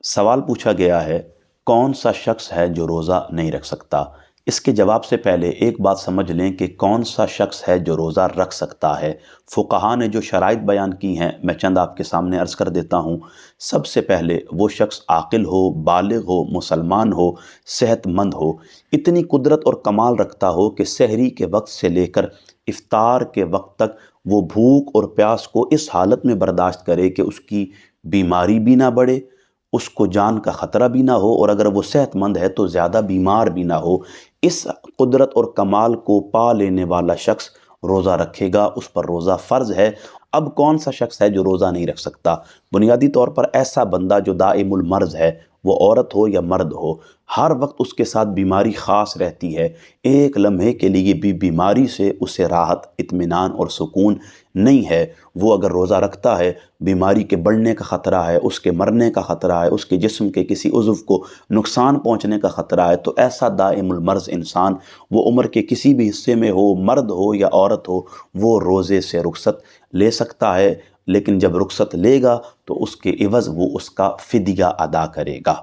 سوال پوچھا گیا ہے، کون سا شخص ہے جو روزہ نہیں رکھ سکتا؟ اس کے جواب سے پہلے ایک بات سمجھ لیں کہ کون سا شخص ہے جو روزہ رکھ سکتا ہے۔ فقہا نے جو شرائط بیان کی ہیں میں چند آپ کے سامنے عرض کر دیتا ہوں۔ سب سے پہلے وہ شخص عاقل ہو، بالغ ہو، مسلمان ہو، صحت مند ہو، اتنی قدرت اور کمال رکھتا ہو کہ سحری کے وقت سے لے کر افطار کے وقت تک وہ بھوک اور پیاس کو اس حالت میں برداشت کرے کہ اس کی بیماری بھی نہ بڑھے، اس کو جان کا خطرہ بھی نہ ہو، اور اگر وہ صحت مند ہے تو زیادہ بیمار بھی نہ ہو۔ اس قدرت اور کمال کو پا لینے والا شخص روزہ رکھے گا، اس پر روزہ فرض ہے۔ اب کون سا شخص ہے جو روزہ نہیں رکھ سکتا؟ بنیادی طور پر ایسا بندہ جو دائم المرض ہے، وہ عورت ہو یا مرد ہو، ہر وقت اس کے ساتھ بیماری خاص رہتی ہے، ایک لمحے کے لیے بھی بیماری سے اسے راحت، اطمینان اور سکون نہیں ہے، وہ اگر روزہ رکھتا ہے بیماری کے بڑھنے کا خطرہ ہے، اس کے مرنے کا خطرہ ہے، اس کے جسم کے کسی عضو کو نقصان پہنچنے کا خطرہ ہے، تو ایسا دائم المرض انسان، وہ عمر کے کسی بھی حصے میں ہو، مرد ہو یا عورت ہو، وہ روزے سے رخصت لے سکتا ہے، لیکن جب رخصت لے گا تو اس کے عوض وہ اس کا فدیہ ادا کرے گا۔